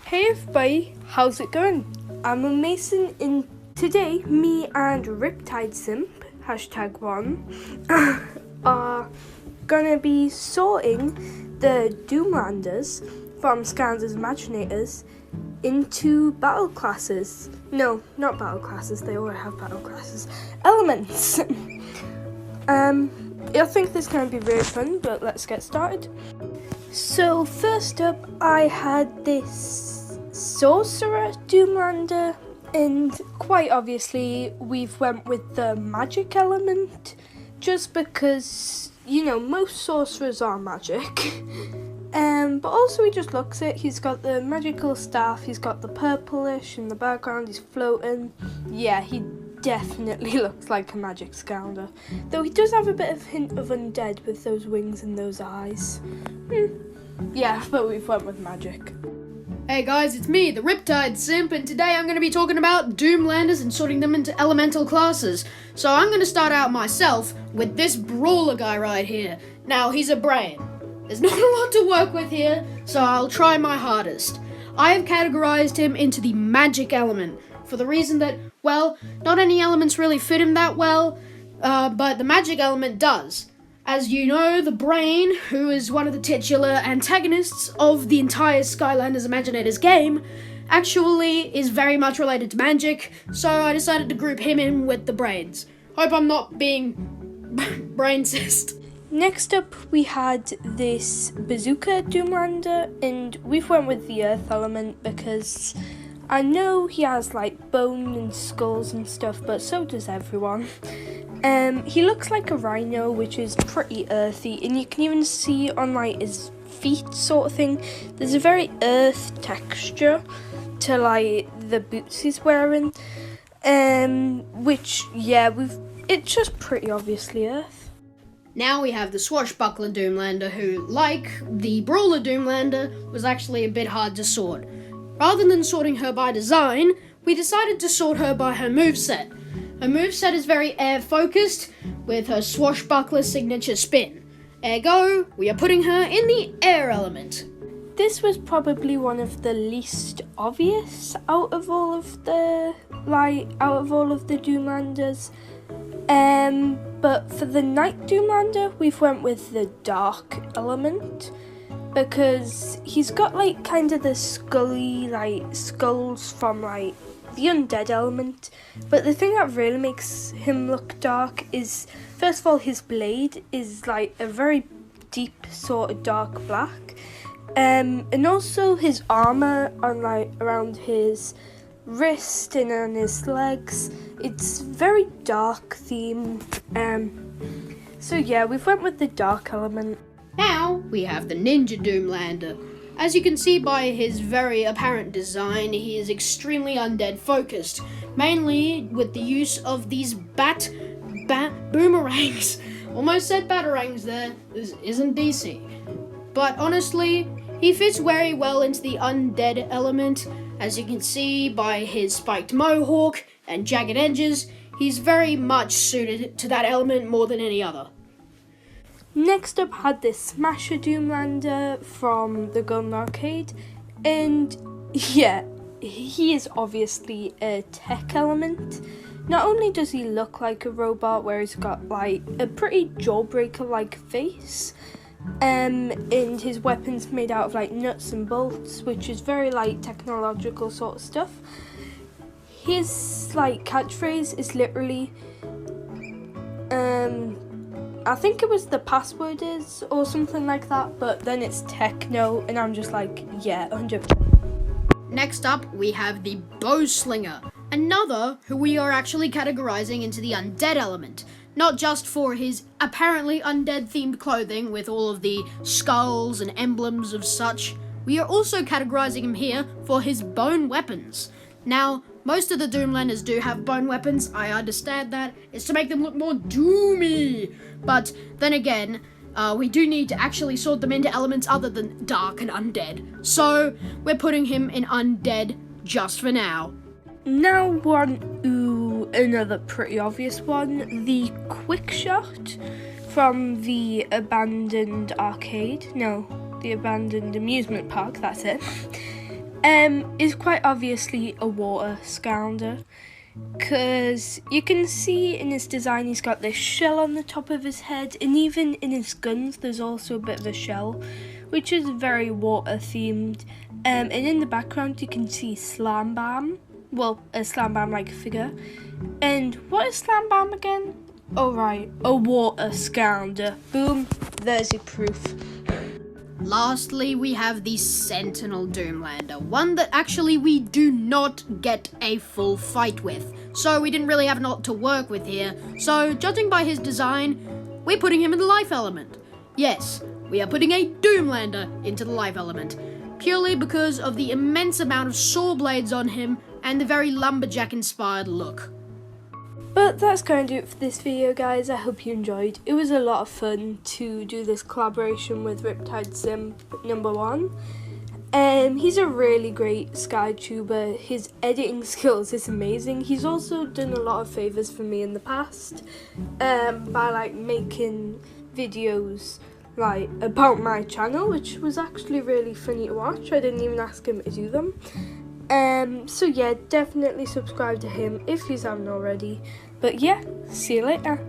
Hey everybody, how's it going? I'm Owen Mason, and today me and SimpTide Simp, #1, are gonna be sorting the Doomlanders from Scanners Imaginators into battle classes. No, not battle classes, they already have battle classes. Elements! I think this is gonna be really fun, but let's get started. So first up, I had this Sorcerer Doomlander, and quite obviously we've went with the magic element, just because, you know, most sorcerers are magic. But also he just looks it, he's got the magical staff, he's got the purplish in the background, he's floating. Yeah, he definitely looks like a magic Scounder, though he does have a bit of hint of undead with those wings and those eyes. Yeah, but we've went with magic. Hey guys, it's me, the SimpTide Simp, and today I'm going to be talking about Doomlanders and sorting them into elemental classes. So I'm going to start out myself with this brawler guy right here. Now, he's a brain. There's not a lot to work with here, so I'll try my hardest. I have categorized him into the magic element, for the reason that, well, not any elements really fit him that well, but the magic element does. As you know, the brain, who is one of the titular antagonists of the entire Skylanders Imaginators game, actually is very much related to magic, so I decided to group him in with the brains. Hope I'm not being brainsist. Next up, we had this Bazooka Doomlander, and we've went with the earth element because I know he has like bone and skulls and stuff, but so does everyone. He looks like a rhino, which is pretty earthy, and you can even see on like his feet sort of thing, there's a very earth texture to like the boots he's wearing, which, yeah, it's just pretty obviously earth. Now we have the Swashbuckler Doomlander, who, like the Brawler Doomlander, was actually a bit hard to sort. Rather than sorting her by design, we decided to sort her by her moveset. Her moveset is very air-focused, with her Swashbuckler signature spin. Ergo, we are putting her in the air element. This was probably one of the least obvious out of all of the Doomlanders. But for the Night Doomlander, we've went with the dark element, because he's got like kind of the scully like skulls from like the undead element, but the thing that really makes him look dark is, first of all, his blade is like a very deep sort of dark black, and also his armor on like around his wrist and on his legs, it's very dark theme. So yeah, we've went with the dark element. Now we have the Ninja Doomlander. As you can see by his very apparent design, he is extremely undead focused, mainly with the use of these boomerangs. Almost said batarangs there. This isn't DC. But honestly, he fits very well into the undead element. As you can see by his spiked mohawk and jagged edges, he's very much suited to that element more than any other. Next up had this Smasher Doomlander from the Golden Arcade, and yeah, he is obviously a tech element. Not only does he look like a robot where he's got like a pretty jawbreaker-like face, and his weapon's made out of like nuts and bolts, which is very like technological sort of stuff. His like catchphrase is literally, I think it was the password is or something like that, but then it's techno, and I'm just like, yeah, 100%. Next up, we have the Bowslinger, another who we are actually categorizing into the undead element. Not just for his apparently undead-themed clothing with all of the skulls and emblems of such, we are also categorizing him here for his bone weapons. Now, most of the Doomlanders do have bone weapons, I understand that. It's to make them look more doomy. But then again, we do need to actually sort them into elements other than dark and undead. So, we're putting him in undead just for now. Now another pretty obvious one, the Quick Shot from the abandoned arcade. No, the abandoned amusement park, that's it. is quite obviously a water scounger, because you can see in his design he's got this shell on the top of his head, and even in his guns there's also a bit of a shell, which is very water themed. And in the background you can see Slam Bam, well, a Slam Bam like figure. And what is Slam Bam again? Oh right, a water scounger. Boom, there's your proof. Lastly, we have the Sentinel Doomlander, one that actually we do not get a full fight with, so we didn't really have a lot to work with here. So judging by his design, we're putting him in the life element. Yes, we are putting a Doomlander into the life element, purely because of the immense amount of saw blades on him and the very lumberjack inspired look. But that's going to do it for this video, guys. I hope you enjoyed. It was a lot of fun to do this collaboration with Riptide Simp #1. He's a really great SkyTuber. His editing skills is amazing. He's also done a lot of favours for me in the past by like making videos like about my channel, which was actually really funny to watch. I didn't even ask him to do them. So yeah, definitely subscribe to him if you haven't already. But yeah, see you later.